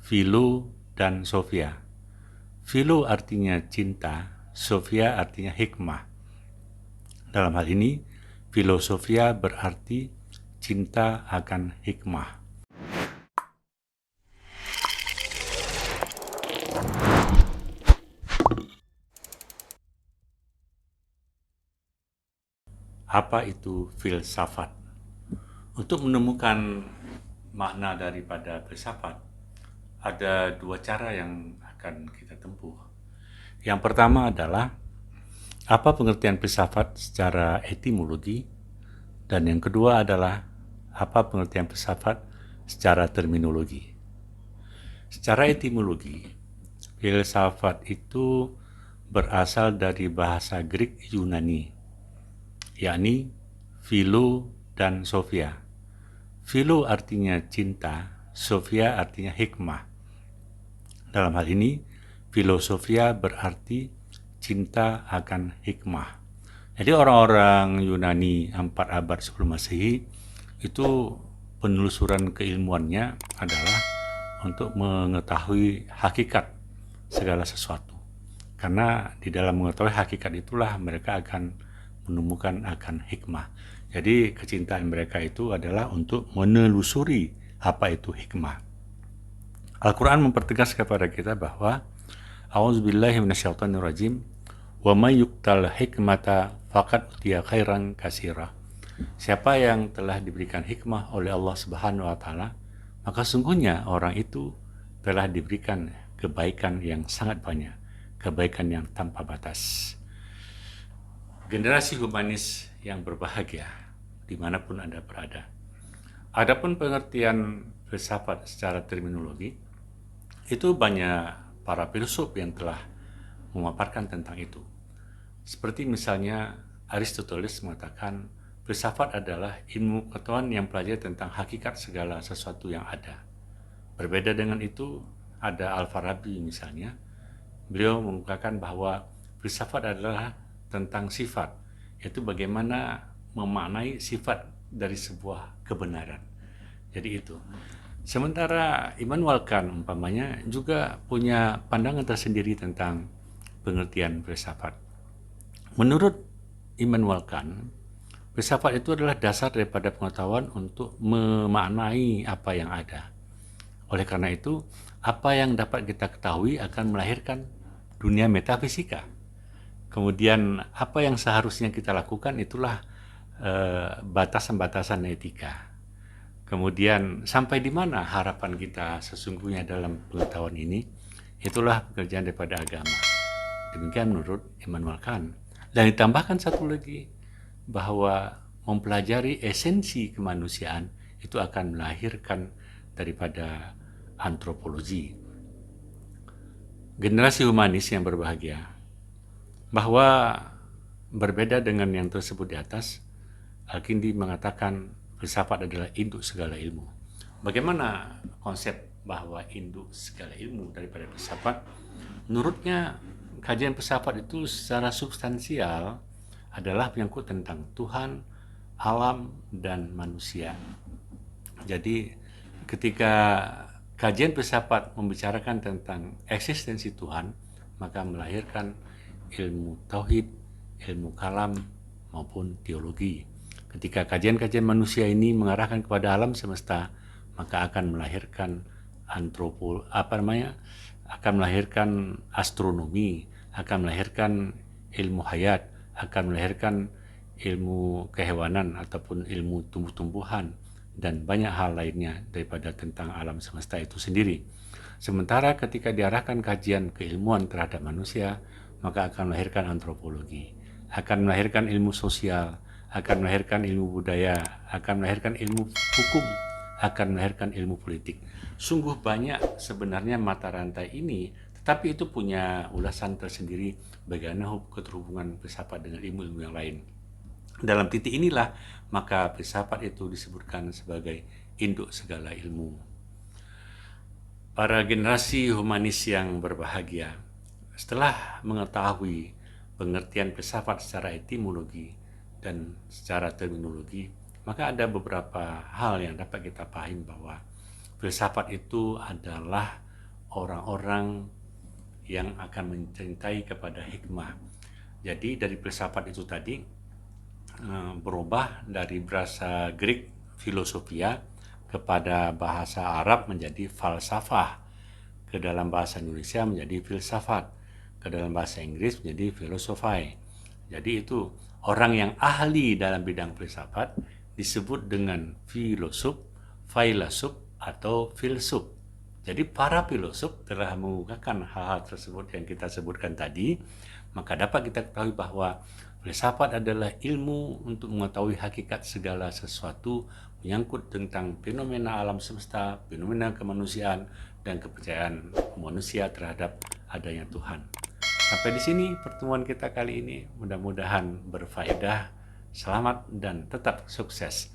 Philo dan Sophia. Philo artinya cinta, Sophia artinya hikmah. Dalam hal ini, filosofia berarti cinta akan hikmah. Apa itu filsafat? Untuk menemukan makna daripada filsafat, ada dua cara yang akan kita tempuh. Yang pertama adalah apa pengertian filsafat secara etimologi, dan yang kedua adalah apa pengertian filsafat secara terminologi. Secara etimologi, filsafat itu berasal dari bahasa Greek Yunani, yakni Philo dan Sophia. Philo artinya cinta, Sophia artinya hikmah. Dalam hal ini, filosofia berarti cinta akan hikmah. Jadi orang-orang Yunani 4 abad sebelum Masehi itu penelusuran keilmuannya adalah untuk mengetahui hakikat segala sesuatu. Karena di dalam mengetahui hakikat itulah mereka akan menemukan akan hikmah. Jadi kecintaan mereka itu adalah untuk menelusuri apa itu hikmah. Al-Quran mempertegas kepada kita bahwa A'udzubillahi minasyaitonirrajim wa may yu'tal hikmata faqad utiya khairan katsira. Siapa yang telah diberikan hikmah oleh Allah Subhanahu wa taala, maka sungguhnya orang itu telah diberikan kebaikan yang sangat banyak, kebaikan yang tanpa batas. Generasi humanis yang berbahagia dimanapun Anda berada. Adapun pengertian filsafat secara terminologi, itu banyak para filsuf yang telah memaparkan tentang itu. Seperti misalnya Aristoteles mengatakan filsafat adalah ilmu pengetahuan yang pelajari tentang hakikat segala sesuatu yang ada. Berbeda dengan itu, ada Al-Farabi misalnya. Beliau mengungkapkan bahwa filsafat adalah tentang sifat, yaitu bagaimana memaknai sifat dari sebuah kebenaran. Jadi itu. Sementara Immanuel Kant umpamanya juga punya pandangan tersendiri tentang pengertian filsafat. Menurut Immanuel Kant, filsafat itu adalah dasar daripada pengetahuan untuk memaknai apa yang ada. Oleh karena itu, apa yang dapat kita ketahui akan melahirkan dunia metafisika. Kemudian apa yang seharusnya kita lakukan itulah batasan-batasan etika. Kemudian sampai di mana harapan kita sesungguhnya dalam pengetahuan ini, itulah pekerjaan daripada agama. Demikian menurut Immanuel Kant. Dan ditambahkan satu lagi, bahwa mempelajari esensi kemanusiaan itu akan melahirkan daripada antropologi. Generasi humanis yang berbahagia, bahwa berbeda dengan yang tersebut di atas, Al-Kindi mengatakan filsafat adalah induk segala ilmu. Bagaimana konsep bahwa induk segala ilmu daripada filsafat? Menurutnya, kajian filsafat itu secara substansial adalah menyangkut tentang Tuhan, alam, dan manusia. Jadi, ketika kajian filsafat membicarakan tentang eksistensi Tuhan, maka melahirkan ilmu tauhid, ilmu kalam, maupun teologi. Ketika kajian-kajian manusia ini mengarahkan kepada alam semesta, maka akan melahirkan akan melahirkan astronomi, akan melahirkan ilmu hayat, akan melahirkan ilmu kehewanan ataupun ilmu tumbuh-tumbuhan, dan banyak hal lainnya daripada tentang alam semesta itu sendiri. Sementara ketika diarahkan kajian keilmuan terhadap manusia, maka akan melahirkan antropologi, akan melahirkan ilmu sosial, akan melahirkan ilmu budaya, akan melahirkan ilmu hukum, akan melahirkan ilmu politik. Sungguh banyak sebenarnya mata rantai ini, tetapi itu punya ulasan tersendiri bagaimana keterhubungan filsafat dengan ilmu-ilmu yang lain. Dalam titik inilah maka filsafat itu disebutkan sebagai induk segala ilmu. Para generasi humanis yang berbahagia, setelah mengetahui pengertian filsafat secara etimologi dan secara terminologi, maka ada beberapa hal yang dapat kita pahami bahwa filsafat itu adalah orang-orang yang akan mencintai kepada hikmah. Jadi dari filsafat itu tadi berubah dari bahasa Greek filosofia kepada bahasa Arab menjadi falsafah, ke dalam bahasa Indonesia menjadi filsafat, ke dalam bahasa Inggris menjadi philosophy. Jadi itu orang yang ahli dalam bidang filsafat disebut dengan filosof, filsuf, atau filsuf. Jadi para filosof telah mengungkapkan hal-hal tersebut yang kita sebutkan tadi, maka dapat kita ketahui bahwa filsafat adalah ilmu untuk mengetahui hakikat segala sesuatu menyangkut tentang fenomena alam semesta, fenomena kemanusiaan, dan kepercayaan manusia terhadap adanya Tuhan. Sampai di sini pertemuan kita kali ini, mudah-mudahan berfaedah. Selamat dan tetap sukses.